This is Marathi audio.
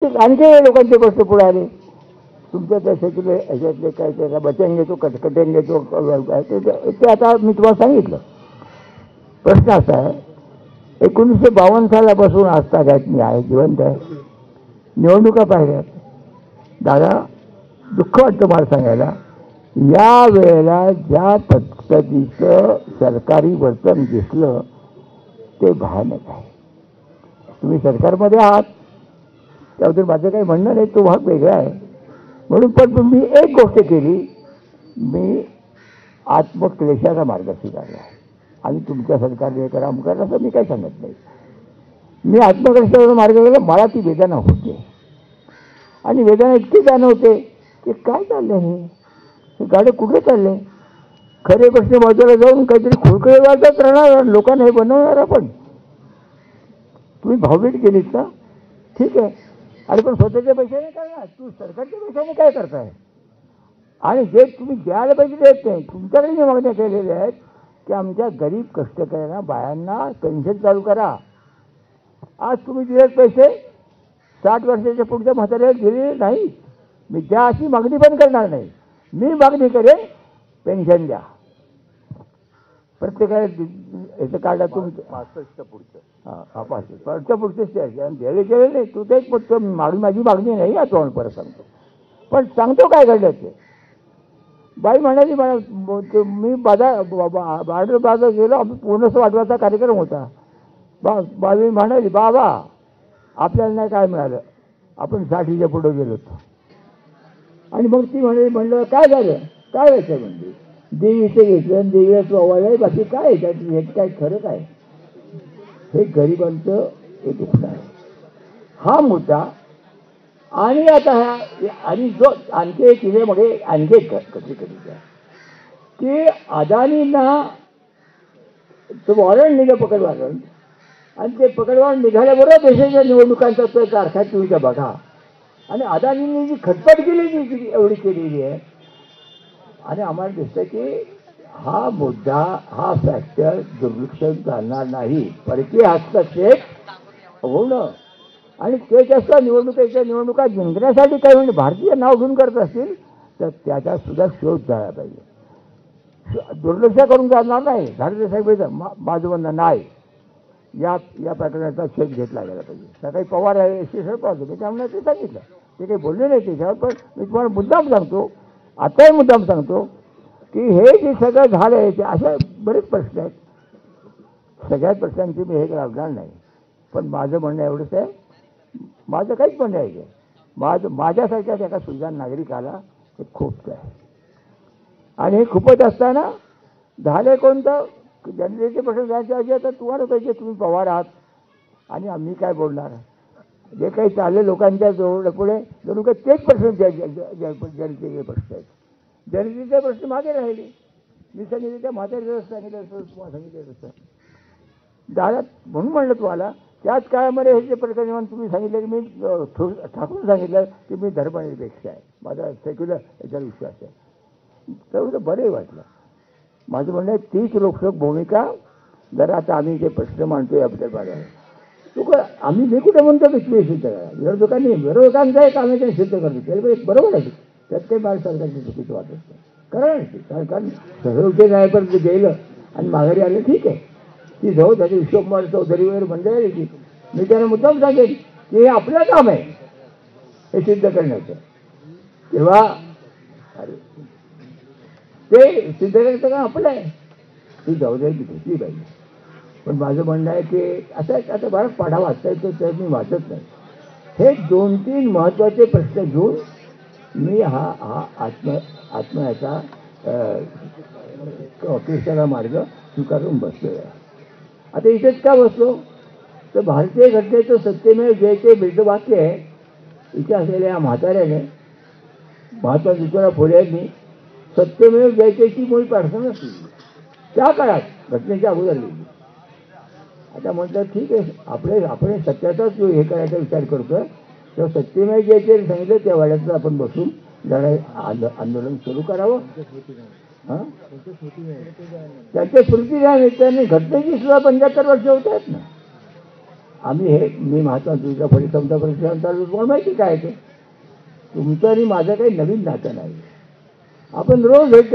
आणखी लोकांचे प्रश्न पुढे आले. तुमच्या त्या सेक्युलर ह्याच्यातले काय त्याला बचेंगे तो कटकटेंगे तो ते आता मी तुम्हाला सांगितलं. प्रश्न असा आहे, 1952 सालापासून आजतागायत मी आहे, जिवंत आहे. निवडणुका पाहिल्यात. दादा, दुःख वाटतं मला सांगायला, या वेळेला ज्या पद्धतीचं सरकारी वर्तन दिसलं ते भयानक आहे. तुम्ही सरकारमध्ये आहात त्याबद्दल माझं काही म्हणणं नाही, तो भाग वेगळा आहे. म्हणून पण मी एक गोष्ट केली, मी आत्मक्लेशाचा मार्ग स्वीकारला आणि तुमच्या सरकारने करा अमकरा असं मी काही सांगत नाही. मी आत्मक्लेशाचा मार्ग गेला. मला ती वेदना होते आणि वेदना इतकी जाणवते की काय चाललं हे गाडे कुठे चालले. खरे प्रश्न बाजूला जाऊन काहीतरी खुळखळे वाटत राहणार लोकांना हे बनवणार. आपण तुम्ही भावभीट केलीत ना, ठीक आहे, आणि पण स्वतःच्या पैशाने काय ना, तू सरकारच्या पैशाने काय करताय. आणि जे तुम्ही द्यायला पाहिजे देत नाही. तुमच्याकडे जे मागण्या केलेल्या आहेत की आमच्या गरीब कष्टकऱ्यांना बायांना पेन्शन चालू करा. आज तुम्ही दिलेत पैसे 60 वर्षाच्या पुढच्या म्हाताऱ्याला दिलेले नाही. मी त्या अशी मागणी पण करणार नाही. मी मागणी करेन पेन्शन द्या प्रत्येकाला. याचं काढा तुमचं 65 पुढचं, हां 65 पुढचंच द्यायला गेलं नाही. तू तेच म्हणतो माझी मागणी नाही. या तो परत सांगतो, पण सांगतो काय घडलं ते. बाई म्हणाली मला, मी बाजार गेलो, आम्ही पूर्ण वाटवाचा कार्यक्रम होता. बाई म्हणाली, बाबा आपल्याला नाही काय मिळालं, आपण 60च्या पुढे गेलो होतो. आणि मग ती म्हणलं काय झालं, काय व्हायचं म्हणजे देवीचं घेतलं, देवीचं ओवाळलं, बाकी काय हे काय खरं काय. हे गरिबांचं हे दुःख आहे, हा मुद्दा. आणि आता आणि जो आणखी एक तिच्यामध्ये आणखी एक कधी की अदानींना तो वॉरंट निघलं, पकड वॉरंट, आणि ते पकड वॉरंट निघाल्याबरोबर देशाच्या निवडणुकांचा तो तारखा तुम्ही बघा. आणि अदानींनी जी खटपट केली ती एवढी केलेली आहे. आणि आम्हाला दिसतं की हा मुद्दा, हा फॅक्टर दुर्लक्ष चालणार नाही. परकीय हस्तक्षेप होणं आणि ते जास्त निवडणुका जिंकण्यासाठी काही म्हणजे भारतीय नाव घेऊन करत असतील तर त्याचा सुद्धा शोध झाला पाहिजे. दुर्लक्ष करून चालणार नाही. भारतीय साहेब माझं म्हणणं नाही, या प्रकरणाचा शोध घेतला गेला पाहिजे. सकाळी पवार आहे शरद पवार मी त्यामुळे ते सांगितलं, ते काही बोलले नाही त्याच्यावर. पण मी तुम्हाला मुद्दाम सांगतो, आताही मुद्दाम सांगतो की हे जे सगळं झालं आहे ते असे बरेच प्रश्न आहेत. सगळ्याच प्रश्नांची मी हे लागणार नाही. पण माझं म्हणणं एवढंच आहे, माझं काहीच म्हणणं आहे, माझ्यासारख्या एका सुजाण नागरिकाला हे खूप आहे. आणि हे खूपच असताना झाले कोणतं जनतेचे प्रश्न जायचे असे तर तुम्हाला पाहिजे. तुम्ही पवार आहात आणि आम्ही काय बोलणार. जे काही चालले लोकांच्या जवळ पुढे जणू काय तेच प्रश्न जनतेचे प्रश्न आहेत. जनतेचे प्रश्न मागे राहिले. मी सांगितलं त्या म्हातारीचं सांगितलं तुम्हाला सांगितलं तसं दादा. म्हणून म्हणलं तुम्हाला त्याच काळामध्ये हे जे प्रकरण तुम्ही सांगितलं की मी ठाकून सांगितलं की मी धर्मनिरपेक्ष आहे, माझा सेक्युलर याच्यावर विश्वास आहे, तेवढं बरंही वाटलं. माझं म्हणणं आहे तीच लोकसभा भूमिका जर आता आम्ही जे प्रश्न मांडतोय आपल्या बघायला तू का आम्ही जे कुठे म्हणतो की तुम्ही सिद्ध करा. विरोधकांचं एक आम्ही ते सिद्ध करतो त्याला बरोबर आहे. त्यात काही बाळ सरकारची चुकीचं वाटत नाही. कारण सरकार सहयोग्य न्यायापर्यंत गेलं आणि माघारी आलं ठीक आहे. ती जाऊ त्याचे विश्वकुमार चौधरी वगैरे मंडळी आली की मी त्यांना मुद्दाम सांगेन की हे आपलं काम आहे हे सिद्ध करण्याचं. तेव्हा ते सिद्ध करायचं काम आपलं आहे. ती जबाबदारी घेतली पाहिजे. पण माझं म्हणणं आहे की असं आता बराच पाढा वाचता येतो तर मी वाचत नाही. हे 2-3 महत्त्वाचे प्रश्न घेऊन मी हा आत्म्याचा क्लेशाचा मार्ग स्वीकारून बसलो आहे. आता इथेच का बसलो तर भारतीय घटनेचं सत्यमेव जयते ब्रीदवाक्य आहे. इथे असलेल्या या म्हाताऱ्याने महात्मा ज्योतिराव फुले यांनी सत्यमेव जयतेची मुळी प्रार्थना केली त्या काळात, घटनेच्या अगोदर लिहिली. आता म्हटलं ठीक आहे, आपण सत्याचाच हे करायचा विचार करतोय तेव्हा सत्यमेव जयते सांगितलं त्या वाड्याचं आपण बसून लढाई आंदोलन सुरू करावं. हां त्यांच्या स्मृती द्या. त्यांनी घटनेची सुद्धा 75 वर्ष होत आहेत ना. आम्ही हे मी महात्मा ज्योतिबा फुले समता परिषदेचा तुम्हाला माहिती काय ते तुमचं आणि माझं काही नवीन नातं नाही आपण रोज भेट